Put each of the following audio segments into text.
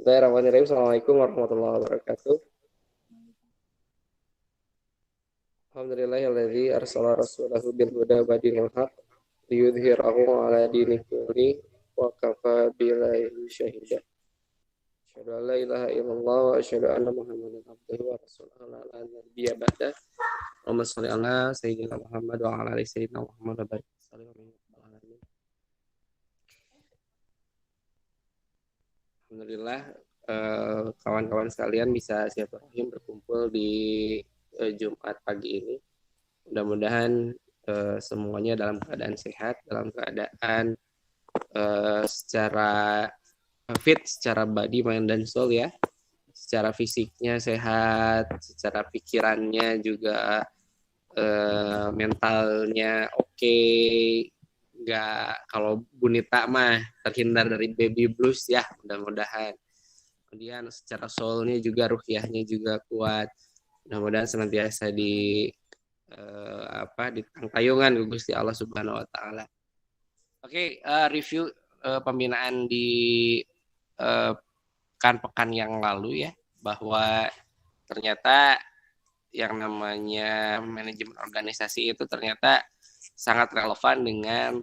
Bismillahirrahmanirrahim. Assalamualaikum warahmatullahi wabarakatuh. Alhamdulillahilladzi arsala rasulahu bil huda wa dinil haq liyudhhirahu ala dini kulli wa kafa billahi syahida. Asyhadu an la ilaha illallah wa asyhadu anna Muhammadan abduhu wa rasuluhu la nabiyya ba'da. Allahumma shalli ala sayyidina Muhammad wa ala ali sayyidina Muhammad wa barik alamin. Alhamdulillah, kawan-kawan sekalian bisa silaturahim berkumpul di Jumat pagi ini. Mudah-mudahan semuanya dalam keadaan sehat, dalam keadaan secara fit, secara body, mind, dan soul ya. Secara fisiknya sehat, secara pikirannya juga mentalnya oke. Nggak, kalau Bunita mah terhindar dari baby blues ya, mudah-mudahan. Kemudian secara soulnya juga, ruhiyahnya juga kuat. Mudah-mudahan senantiasa di tayungan Gusti Allah Subhanahu wa taala. Oke, review pembinaan di pekan yang lalu ya, bahwa ternyata yang namanya manajemen organisasi itu ternyata sangat relevan dengan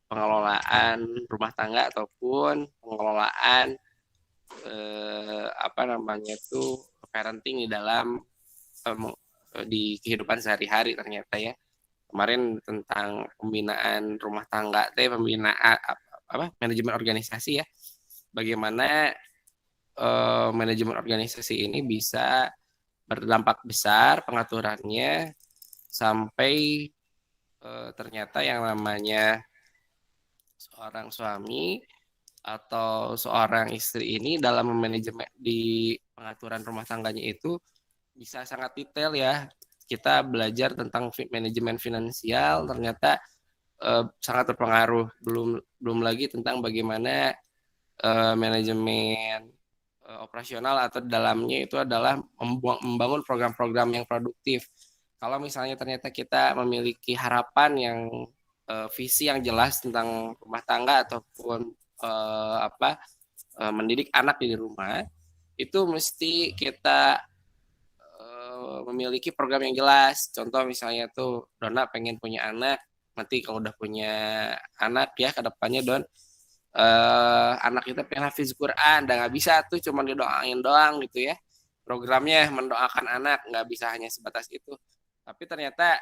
pengelolaan rumah tangga ataupun pengelolaan parenting di dalam di kehidupan sehari-hari ternyata ya. Kemarin tentang pembinaan rumah tangga, pembinaan manajemen organisasi ya. Bagaimana manajemen organisasi ini bisa berdampak besar pengaturannya sampai ternyata yang namanya seorang suami atau seorang istri ini dalam manajemen di pengaturan rumah tangganya itu bisa sangat detail ya. Kita belajar tentang manajemen finansial, ternyata sangat berpengaruh. Belum lagi tentang bagaimana manajemen operasional atau dalamnya itu adalah membangun program-program yang produktif. Kalau misalnya ternyata kita memiliki harapan yang visi yang jelas tentang rumah tangga ataupun mendidik anak di rumah, itu mesti kita memiliki program yang jelas. Contoh misalnya tuh Dona pengen punya anak, nanti kalau udah punya anak ya ke depannya Don, anak kita pengen hafiz Quran, dan nggak bisa tuh cuma didoain doang gitu ya. Programnya mendoakan anak, nggak bisa hanya sebatas itu. Tapi ternyata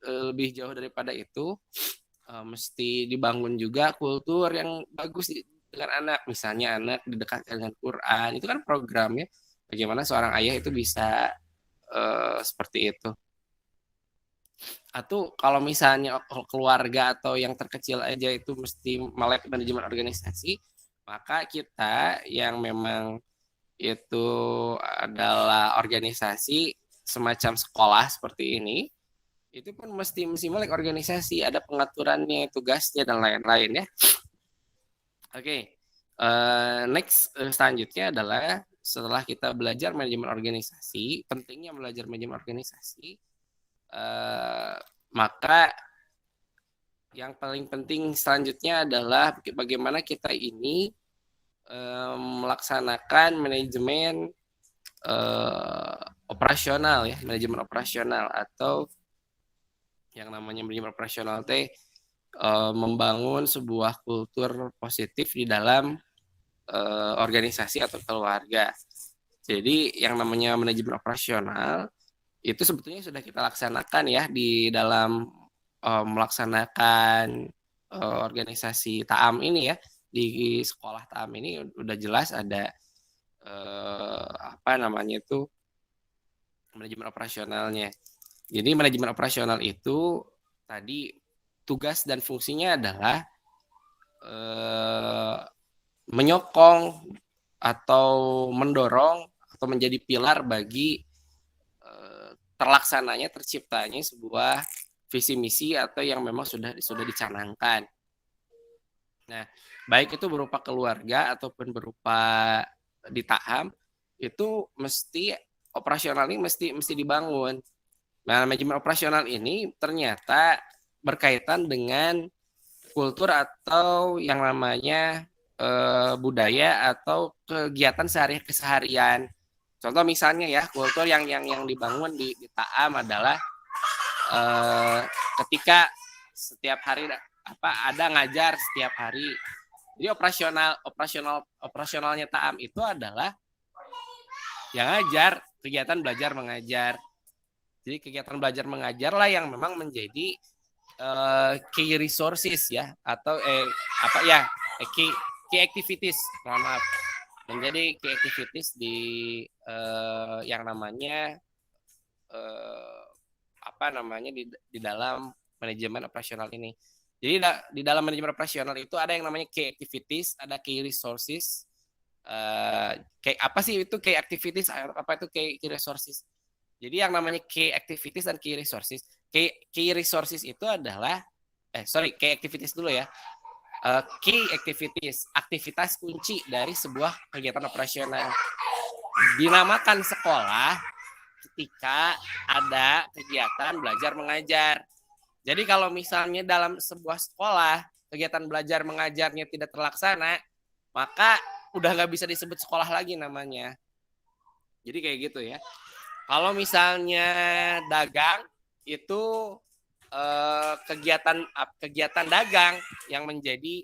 lebih jauh daripada itu, mesti dibangun juga kultur yang bagus dengan anak. Misalnya anak didekatkan dengan Quran, itu kan programnya. Bagaimana seorang ayah itu bisa seperti itu. Atau kalau misalnya keluarga atau yang terkecil aja itu mesti melek manajemen organisasi, maka kita yang memang itu adalah organisasi semacam sekolah seperti ini, itu pun mesti melek organisasi, ada pengaturannya, tugasnya, dan lain-lain ya. Oke, next selanjutnya adalah setelah kita belajar manajemen organisasi, pentingnya belajar manajemen organisasi, maka yang paling penting selanjutnya adalah bagaimana kita ini melaksanakan manajemen operasional ya, manajemen operasional atau yang namanya manajemen operasional membangun sebuah kultur positif di dalam organisasi atau keluarga. Jadi yang namanya manajemen operasional itu sebetulnya sudah kita laksanakan ya di dalam melaksanakan organisasi TAAM ini ya. Di sekolah TAAM ini udah jelas ada manajemen operasionalnya. Jadi manajemen operasional itu tadi tugas dan fungsinya adalah menyokong atau mendorong atau menjadi pilar bagi terlaksananya, terciptanya sebuah visi misi atau yang memang sudah dicanangkan. Nah, baik itu berupa keluarga ataupun berupa di TAAM, itu mesti operasional ini mesti dibangun. Nah, manajemen operasional ini ternyata berkaitan dengan kultur atau yang namanya budaya atau kegiatan keseharian. Contoh misalnya ya, kultur yang dibangun di Taam adalah eh, ketika setiap hari ada ngajar setiap hari. Jadi operasionalnya Taam itu adalah yang ngajar, kegiatan belajar mengajar. Jadi kegiatan belajar mengajar lah yang memang menjadi key resources ya, atau key activities, mohon maaf, menjadi key activities di yang namanya eh, di dalam manajemen operasional ini. Jadi di dalam manajemen operasional itu ada yang namanya key activities, ada key resources. Kayak apa sih itu key activities? Apa itu key resources? Jadi yang namanya key activities dan key resources. Key resources itu adalah key activities dulu ya. Key activities, aktivitas kunci dari sebuah kegiatan operasional. Dinamakan sekolah ketika ada kegiatan belajar mengajar. Jadi kalau misalnya dalam sebuah sekolah kegiatan belajar mengajarnya tidak terlaksana, maka udah nggak bisa disebut sekolah lagi namanya. Jadi kayak gitu ya. Kalau misalnya dagang itu kegiatan dagang yang menjadi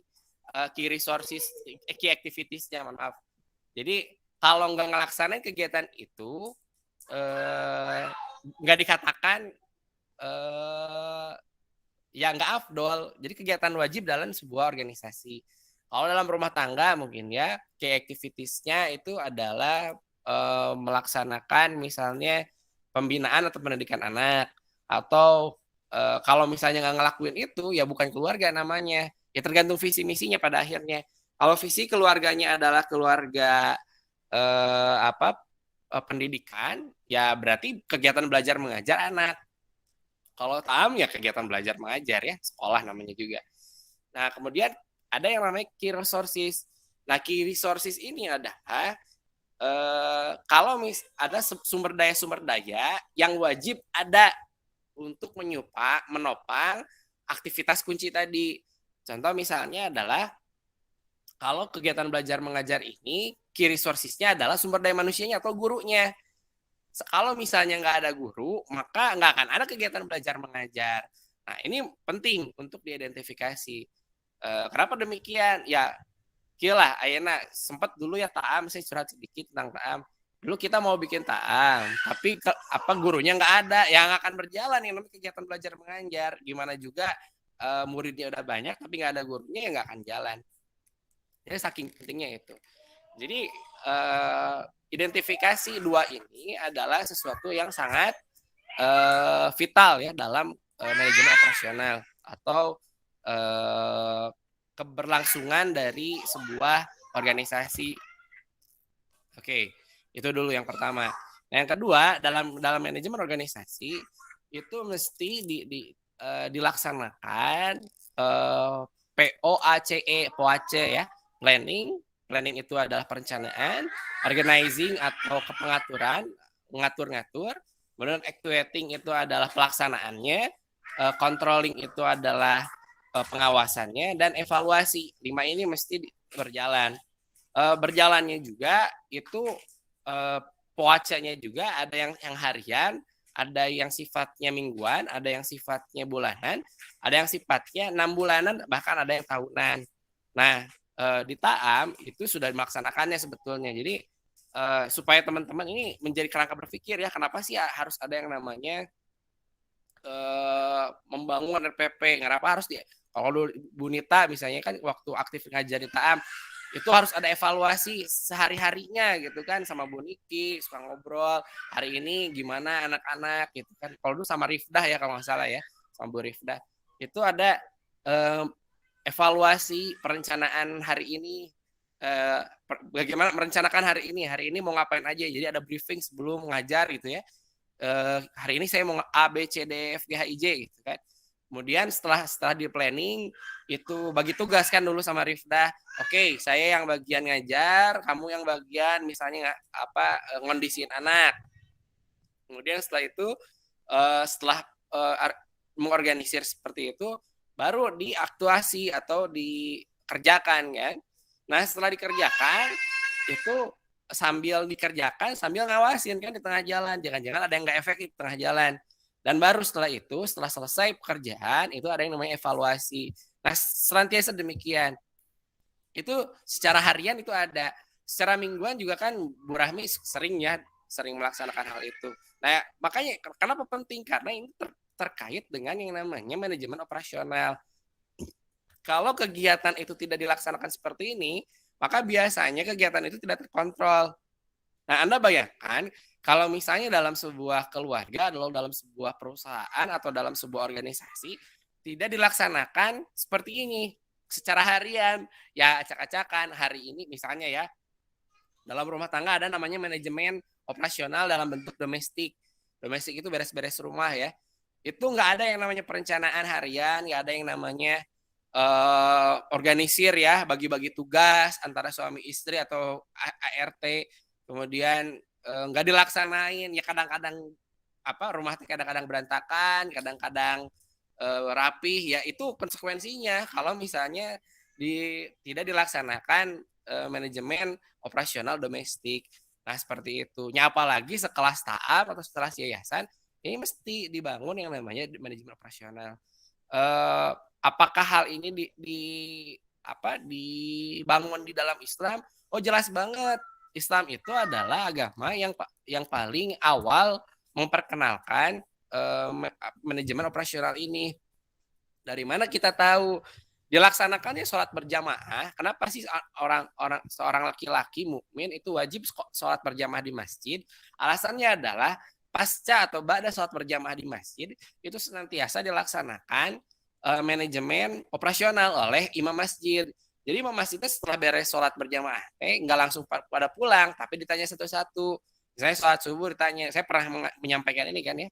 key resources, key activities-nya, maaf. Jadi kalau nggak ngelaksanain kegiatan itu nggak dikatakan ya nggak afdol. Jadi kegiatan wajib dalam sebuah organisasi. Kalau dalam rumah tangga mungkin ya, key activities-nya itu adalah melaksanakan misalnya pembinaan atau pendidikan anak. Atau kalau misalnya nggak ngelakuin itu, ya bukan keluarga namanya. Ya tergantung visi misinya pada akhirnya. Kalau visi keluarganya adalah keluarga pendidikan, ya berarti kegiatan belajar mengajar anak. Kalau TAM ya kegiatan belajar mengajar ya, sekolah namanya juga. Nah, kemudian ada yang namanya key resources. Nah, key resources ini adalah kalau ada sumber daya yang wajib ada untuk menopang aktivitas kunci tadi. Contoh misalnya adalah kalau kegiatan belajar mengajar ini key resources-nya adalah sumber daya manusianya atau gurunya. Kalau misalnya nggak ada guru, maka nggak akan ada kegiatan belajar mengajar. Nah, ini penting untuk diidentifikasi. Kenapa demikian? Ya, kira Ayana sempat dulu ya Taam, saya curhat sedikit tentang Taam. Dulu kita mau bikin Taam, tapi gurunya nggak ada, yang akan berjalan yang namanya kegiatan belajar mengajar. Gimana juga muridnya udah banyak, tapi nggak ada gurunya, ya nggak akan jalan. Jadi saking pentingnya itu. Jadi identifikasi dua ini adalah sesuatu yang sangat vital ya dalam manajemen operasional atau keberlangsungan dari sebuah organisasi. Oke, itu dulu yang pertama. Nah, yang kedua, dalam manajemen organisasi itu mesti dilaksanakan POACE ya, planning itu adalah perencanaan, organizing atau kepengaturan, ngatur-ngatur, kemudian actuating itu adalah pelaksanaannya, controlling itu adalah pengawasannya, dan evaluasi. 5 ini mesti berjalan. Berjalannya juga itu POACE-nya juga ada yang harian, ada yang sifatnya mingguan, ada yang sifatnya bulanan, ada yang sifatnya 6 bulanan, bahkan ada yang tahunan. Nah, di Taam itu sudah melaksanakannya sebetulnya. Jadi supaya teman-teman ini menjadi kerangka berpikir ya, kenapa sih harus ada yang namanya membangun RPP? Kenapa harus kalau Bu Nita misalnya kan waktu aktif ngajar di Taam itu harus ada evaluasi sehari-harinya gitu kan, sama Bu Niki suka ngobrol hari ini gimana anak-anak gitu kan. Kalau dulu sama Rifdah ya kalau nggak salah ya, sama Bu Rifdah itu ada evaluasi perencanaan hari ini, bagaimana merencanakan hari ini mau ngapain aja. Jadi ada briefing sebelum mengajar gitu ya, hari ini saya mau A B C D F G H I J gitu kan. Kemudian setelah di planning itu bagi tugas kan dulu sama Rifdah. Oke, saya yang bagian ngajar, kamu yang bagian misalnya ngondisiin anak. Kemudian setelah itu setelah mengorganisir seperti itu, baru diaktuasi atau dikerjakan kan. Nah setelah dikerjakan itu sambil dikerjakan sambil ngawasin kan di tengah jalan, jangan-jangan ada yang nggak efektif di tengah jalan. Dan baru setelah itu, setelah selesai pekerjaan, itu ada yang namanya evaluasi. Nah, senantiasa demikian. Itu secara harian itu ada. Secara mingguan juga kan Bu Rahmi sering melaksanakan hal itu. Nah, makanya kenapa penting? Karena ini terkait dengan yang namanya manajemen operasional. Kalau kegiatan itu tidak dilaksanakan seperti ini, maka biasanya kegiatan itu tidak terkontrol. Nah, Anda bayangkan kalau misalnya dalam sebuah keluarga, dalam sebuah perusahaan atau dalam sebuah organisasi tidak dilaksanakan seperti ini secara harian, ya acak-acakan hari ini misalnya ya, dalam rumah tangga ada namanya manajemen operasional dalam bentuk domestik. Domestik itu beres-beres rumah ya. Itu nggak ada yang namanya perencanaan harian, nggak ada yang namanya organisir ya, bagi-bagi tugas antara suami istri atau ART, kemudian nggak dilaksanain ya, kadang-kadang rumah kadang-kadang berantakan, kadang-kadang rapih ya, itu konsekuensinya kalau misalnya tidak dilaksanakan manajemen operasional domestik. Nah seperti itu. Ya apalagi sekelas tahap atau sekelas yayasan ini mesti dibangun yang namanya manajemen operasional. Apakah hal ini dibangun di dalam Islam? Oh jelas banget. Islam itu adalah agama yang paling awal memperkenalkan manajemen operasional ini. Dari mana kita tahu dilaksanakannya sholat berjamaah? Kenapa sih seorang laki-laki mukmin itu wajib sholat berjamaah di masjid? Alasannya adalah pasca atau ba'da sholat berjamaah di masjid itu senantiasa dilaksanakan manajemen operasional oleh imam masjid. Jadi imam masjidnya setelah beres sholat berjamaah nggak langsung pada pulang, tapi ditanya satu-satu. Misalnya sholat subuh ditanya, saya pernah menyampaikan ini kan ya,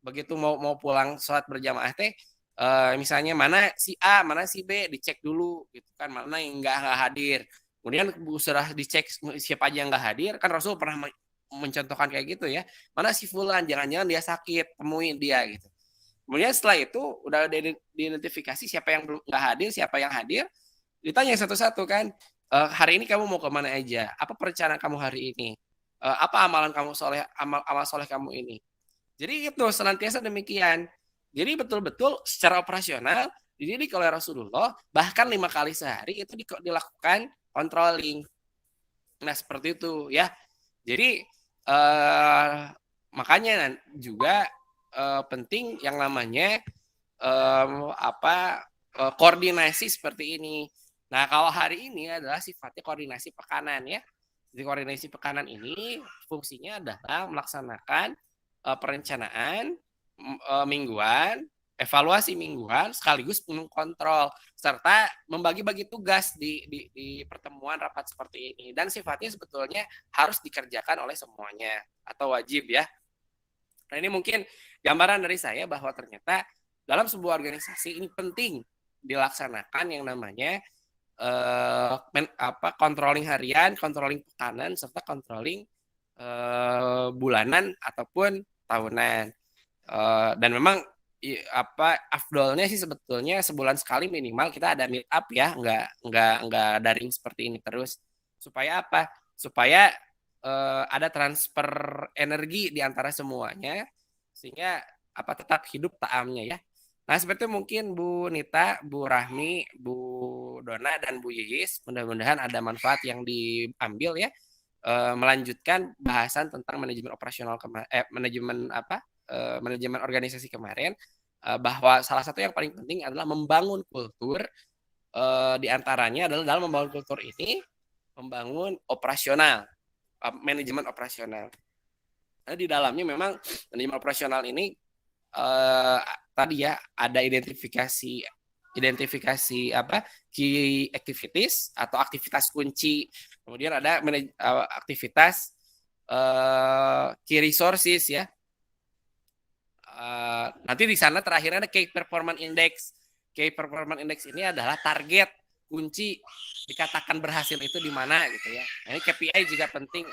begitu mau pulang sholat berjamaah misalnya mana si A, mana si B, dicek dulu gitu kan, mana yang nggak hadir. Kemudian setelah dicek siapa aja yang nggak hadir, kan Rasul pernah mencontohkan kayak gitu ya, mana si Fulan, jangan-jangan dia sakit, temuin dia gitu. Kemudian setelah itu udah diidentifikasi siapa yang nggak hadir, siapa yang hadir, ditanya satu-satu kan, hari ini kamu mau kemana aja, apa perencanaan kamu hari ini, apa amalan kamu soleh, amal soleh kamu ini. Jadi itu senantiasa demikian. Jadi betul-betul secara operasional dididik oleh Rasulullah, bahkan 5 kali sehari itu dilakukan controlling. Nah seperti itu ya. Jadi makanya juga penting yang namanya koordinasi seperti ini. Nah kalau hari ini adalah sifatnya koordinasi pekanan ya. Jadi koordinasi pekanan ini fungsinya adalah melaksanakan perencanaan mingguan, evaluasi mingguan, sekaligus mengkontrol serta membagi-bagi tugas di pertemuan rapat seperti ini. Dan sifatnya sebetulnya harus dikerjakan oleh semuanya atau wajib ya. Nah ini mungkin gambaran dari saya bahwa ternyata dalam sebuah organisasi ini penting dilaksanakan yang namanya controlling harian, controlling pekanan, serta controlling bulanan ataupun tahunan. Dan memang afdolnya sih sebetulnya sebulan sekali minimal kita ada meet up ya, nggak daring seperti ini terus. Supaya apa? Supaya ada transfer energi di antara semuanya sehingga tetap hidup ta'amnya ya. Nah seperti mungkin Bu Nita, Bu Rahmi, Bu Dona dan Bu Yis, mudah-mudahan ada manfaat yang diambil ya, melanjutkan bahasan tentang manajemen operasional manajemen organisasi kemarin, bahwa salah satu yang paling penting adalah membangun kultur, di antaranya adalah dalam membangun kultur ini membangun operasional, manajemen operasional. Nah, di dalamnya memang manajemen operasional ini tadi ya ada identifikasi key activities atau aktivitas kunci, kemudian ada aktivitas key resources ya. Nanti di sana terakhirnya ada key performance index. Key performance index ini adalah target kunci dikatakan berhasil itu di mana gitu ya. Nah, ini KPI juga penting.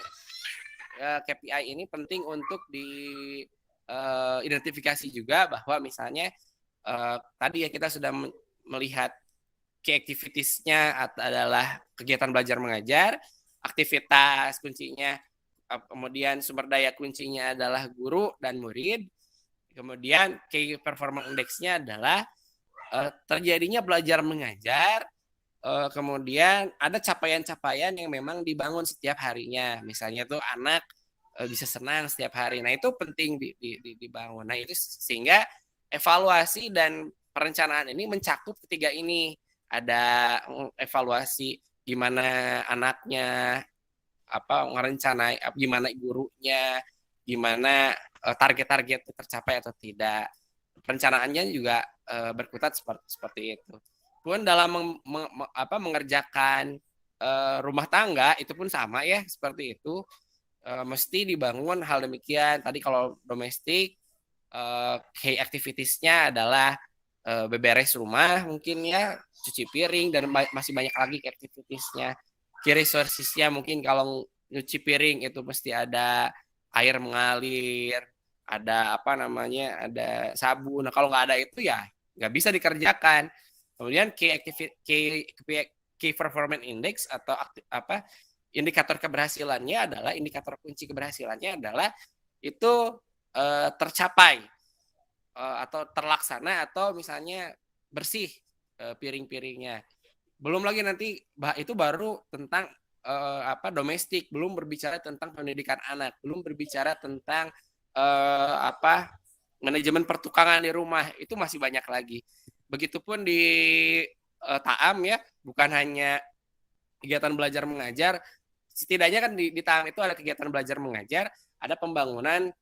KPI ini penting untuk identifikasi juga bahwa misalnya tadi ya kita sudah melihat key activitiesnya adalah kegiatan belajar mengajar, aktivitas kuncinya, kemudian sumber daya kuncinya adalah guru dan murid, kemudian key performance index-nya adalah terjadinya belajar mengajar, kemudian ada capaian-capaian yang memang dibangun setiap harinya, misalnya tuh anak bisa senang setiap hari. Nah itu penting dibangun. Nah itu sehingga evaluasi dan perencanaan ini mencakup ketiga ini. Ada evaluasi gimana anaknya ngerencanai, gimana gurunya, gimana target-target tercapai atau tidak. Perencanaannya juga berkutat seperti itu. Pun dalam mengerjakan rumah tangga itu pun sama ya seperti itu. Mesti dibangun hal demikian. Tadi kalau domestik, key activitiesnya adalah beberes rumah mungkin ya, cuci piring, dan masih banyak lagi activitiesnya. Key resourcesnya mungkin kalau nyuci piring itu mesti ada air mengalir, ada ada sabun. Nah kalau nggak ada itu ya nggak bisa dikerjakan. Kemudian key performance index atau indikator keberhasilannya adalah itu tercapai atau terlaksana atau misalnya bersih piring-piringnya. Belum lagi nanti itu baru tentang domestik, belum berbicara tentang pendidikan anak, belum berbicara tentang manajemen pertukangan di rumah, itu masih banyak lagi. Begitupun di Taam ya, bukan hanya kegiatan belajar mengajar, setidaknya kan di Taam itu ada kegiatan belajar mengajar, ada pembangunan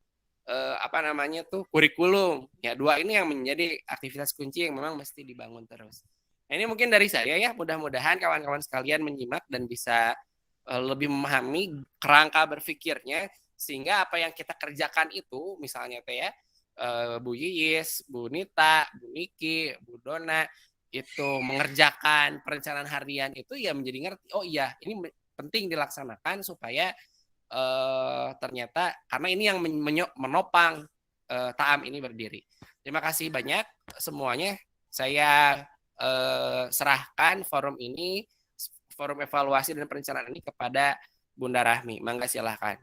kurikulum. Ya, dua ini yang menjadi aktivitas kunci yang memang mesti dibangun terus. Nah, ini mungkin dari saya ya, mudah-mudahan kawan-kawan sekalian menyimak dan bisa lebih memahami kerangka berpikirnya, sehingga apa yang kita kerjakan itu, misalnya ya, Bu Yiyis, Bu Nita, Bu Niki, Bu Dona, itu mengerjakan perencanaan harian itu ya menjadi ngerti, oh iya ini penting dilaksanakan supaya ternyata karena ini yang menopang Taam ini berdiri. Terima kasih banyak semuanya. Saya serahkan forum evaluasi dan perencanaan ini kepada Bunda Rahmi. Mangga silahkan.